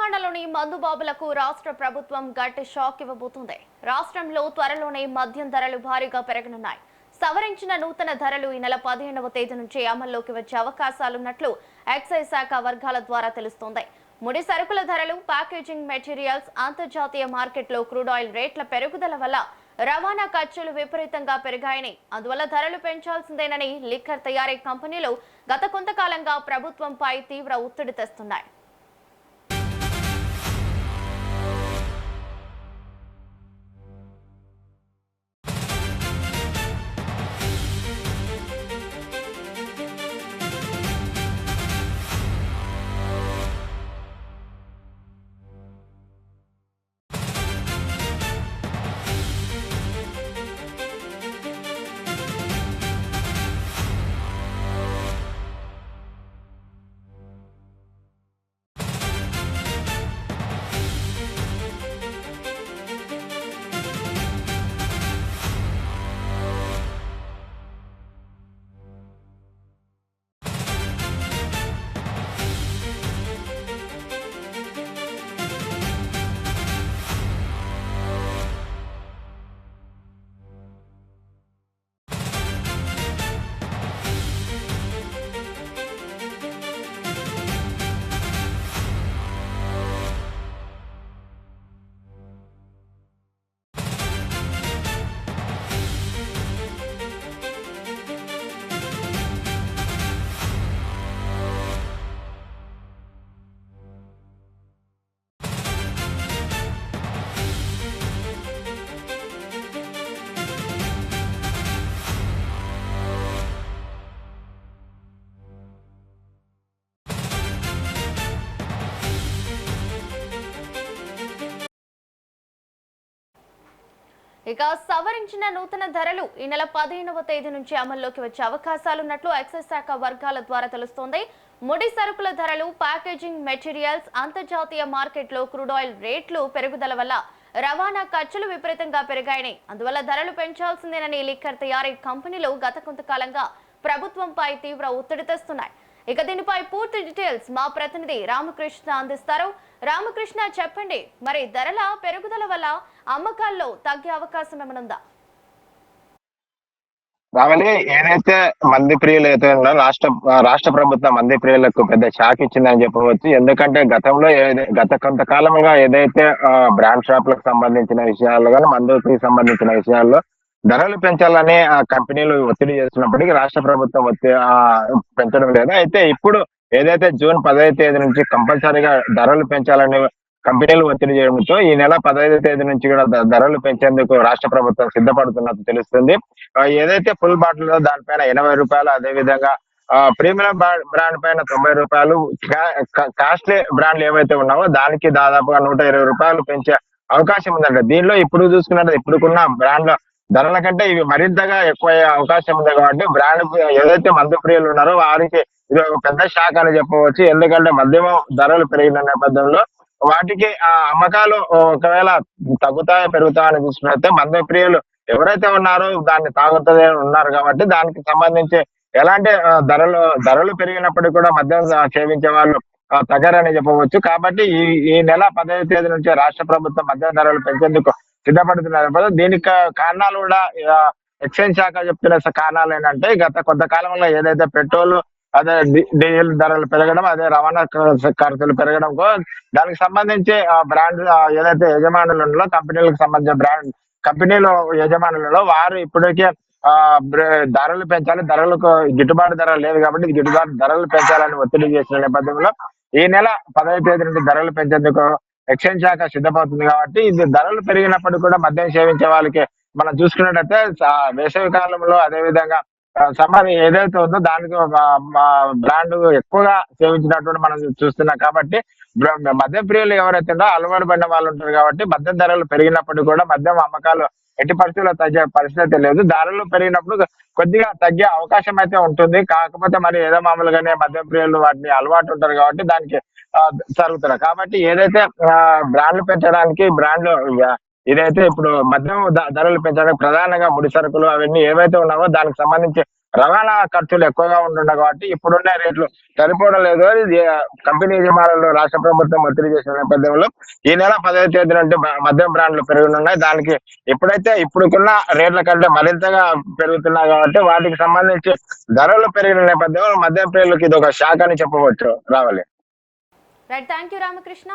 తెలంగాణలోని మందుబాబులకు రాష్ట్ర ప్రభుత్వం గట్టి షాక్ ఇవ్వబోతుంది. రాష్ట్రంలో త్వరలోనే మద్యం ధరలు భారీగా పెరగనున్నాయి. సవరించిన నూతన ధరలు ఈ నెల 15వ తేదీ నుంచి అమల్లోకి వచ్చే అవకాశాలున్నట్లు ఎక్సైజ్ శాఖ వర్గాల ద్వారా తెలుస్తోంది. ముడి సరుకుల ధరలు, ప్యాకేజింగ్ మెటీరియల్స్, అంతర్జాతీయ మార్కెట్లో క్రూడ్ ఆయిల్ రేట్ల పెరుగుదల వల్ల రవాణా ఖర్చులు విపరీతంగా పెరిగాయని, అందువల్ల ధరలు పెంచాల్సిందేనని లిక్కర్ తయారీ కంపెనీలు గత కొంతకాలంగా ప్రభుత్వంపై తీవ్ర ఒత్తిడి తెస్తున్నాయి. ఇక సవరించిన నూతన ధరలు ఈ నెల 15వ తేదీ నుంచి అమల్లోకి వచ్చే అవకాశాలున్నట్లు ఎక్సైజ్ శాఖ వర్గాల ద్వారా తెలుస్తోంది. ముడి సరుకుల ధరలు, ప్యాకేజింగ్ మెటీరియల్స్, అంతర్జాతీయ మార్కెట్లో క్రూడ్ ఆయిల్ రేట్లు పెరుగుదల వల్ల రవాణా ఖర్చులు విపరీతంగా పెరిగాయని, అందువల్ల ధరలు పెంచాల్సిందేనని లిక్కర్ తయారీ కంపెనీలు గత కొంతకాలంగా ప్రభుత్వంపై తీవ్ర ఒత్తిడి తెస్తున్నాయి. ఇక దీనిపై పూర్తి డీటెయిల్స్ మా ప్రతినిధి రామకృష్ణ అందిస్తారు. రామకృష్ణ, చెప్పండి, మరి ధరల పెరుగుదల వల్ల అమ్మకాల్లో తగ్గే అవకాశం ఏమనుందా? రావలి ఏదైతే మంది ప్రియులు అయితే ఉన్నారో రాష్ట్ర ప్రభుత్వం మంది ప్రియులకు పెద్ద షాక్ ఇచ్చిందని చెప్పవచ్చు. ఎందుకంటే గతంలో గత కొంతకాలంగా ఏదైతే బ్రాండ్ షాపులకు సంబంధించిన విషయాల్లో కానీ మందుకి సంబంధించిన విషయాల్లో ధరలు పెంచాలని ఆ కంపెనీలు ఒత్తిడి చేస్తున్నప్పటికీ రాష్ట్ర ప్రభుత్వం పెంచడం లేదు. అయితే ఇప్పుడు ఏదైతే జూన్ 15వ తేదీ నుంచి కంపల్సరీగా ధరలు పెంచాలని కంపెనీలు ఒత్తిడి చేయడంతో ఈ నెల 15వ తేదీ నుంచి కూడా ధరలు పెంచేందుకు రాష్ట్ర ప్రభుత్వం సిద్ధపడుతున్నట్టు తెలుస్తుంది. ఏదైతే ఫుల్ బాటిల్ దానిపైన 80 రూపాయలు, అదే విధంగా ప్రీమియం బ్రాండ్ పైన 90 రూపాయలు, కాస్ట్లీ బ్రాండ్లు ఏవైతే ఉన్నావో దానికి దాదాపుగా 120 రూపాయలు పెంచే అవకాశం ఉందంట. దీనిలో ఇప్పుడు చూసుకున్నట్టు ఇప్పుడున్న బ్రాండ్ల ధరల కంటే ఇవి మరింతగా ఎక్కువ అయ్యే అవకాశం ఉంది. కాబట్టి బ్రాండ్ ఏదైతే మందు ప్రియులు ఉన్నారో వారికి ఇది ఒక పెద్ద షాక్ అని చెప్పవచ్చు. ఎందుకంటే మద్యం ధరలు పెరిగిన నేపథ్యంలో వాటికి ఆ అమ్మకాలు ఒకవేళ తగ్గుతాయో పెరుగుతాయని చూసుకున్నట్టే మందు ప్రియులు ఎవరైతే ఉన్నారో దాన్ని తాగుతూనే ఉన్నారు. కాబట్టి దానికి సంబంధించి ఎలాంటి ధరలు పెరిగినప్పటికీ కూడా మద్యం సేవించే వాళ్ళు తగ్గరని చెప్పవచ్చు. కాబట్టి ఈ నెల 15వ తేదీ నుంచి రాష్ట్ర ప్రభుత్వం మద్యం ధరలు పెంచేందుకు సిద్ధపడుతున్నారు. దీనికి కారణాలు కూడా ఎక్సైజ్ శాఖ చెప్తున్న కారణాలు ఏంటంటే గత కొంతకాలంలో ఏదైతే పెట్రోల్, అదే డీజిల్ ధరలు పెరగడం, అదే రవాణా ఖర్చులు పెరగడం, దానికి సంబంధించి బ్రాండ్ ఏదైతే యజమానులు ఉన్నారో కంపెనీలకు సంబంధించిన బ్రాండ్ కంపెనీలు యజమానులలో వారు ఇప్పటికే ధరలు పెంచాలి, ధరలకు గిట్టుబాటు ధర లేదు కాబట్టి గిట్టుబాటు ధరలు పెంచాలని ఒత్తిడి చేసిన నేపథ్యంలో ఈ నెల 15వ తేదీ నుండి ధరలు పెంచేందుకు ఎక్సైజ్ శాఖ సిద్ధపడుతుంది. కాబట్టి ఇది ధరలు పెరిగినప్పటికీ కూడా మద్యం సేవించే వాళ్ళకి మనం చూసుకున్నట్టయితే వేసవి కాలంలో అదే విధంగా సమ్మర్ ఏదైతే ఉందో దానికి బ్రాండ్ ఎక్కువగా సేవించినటువంటి మనం చూస్తున్నాం. కాబట్టి మద్యం ప్రియులు ఎవరైతే ఉందో అలవాటు పడిన వాళ్ళు ఉంటారు. కాబట్టి మద్యం ధరలు పెరిగినప్పటికీ కూడా మద్యం అమ్మకాలు ఎట్టి పరిస్థితుల్లో తగ్గే పరిస్థితి లేదు. ధరలు పెరిగినప్పుడు కొద్దిగా తగ్గే అవకాశం అయితే ఉంటుంది. కాకపోతే మరి ఏదో మామూలుగానే మద్యం ప్రియులు వాటిని అలవాటు ఉంటారు కాబట్టి దానికి జరుగుతున్నారు. కాబట్టి ఏదైతే బ్రాండ్లు పెంచడానికి ఇదైతే ఇప్పుడు మద్యం ధరలు పెంచడానికి ప్రధానంగా ముడి సరుకులు అవన్నీ ఏవైతే ఉన్నావో దానికి సంబంధించి రవాణా ఖర్చులు ఎక్కువగా ఉంటుండగా కాబట్టి ఇప్పుడున్న రేట్లు సరిపోవడం లేదు అని కంపెనీ యజమానులు రాష్ట్ర ప్రభుత్వం ఒత్తిడి చేసిన నేపథ్యంలో ఈ నెల 10వ తేదీ నుండి మద్యం బ్రాండ్లు పెరుగుతున్నాయి. దానికి ఎప్పుడైతే ఇప్పుడుకున్న రేట్ల కంటే మరింతగా పెరుగుతున్నాయి కాబట్టి వాటికి సంబంధించి ధరలు పెరిగిన నేపథ్యంలో మద్యం ప్రియులకు ఇది ఒక షాక్ అని చెప్పవచ్చు. రావాలి. Right, thank you Ramakrishna.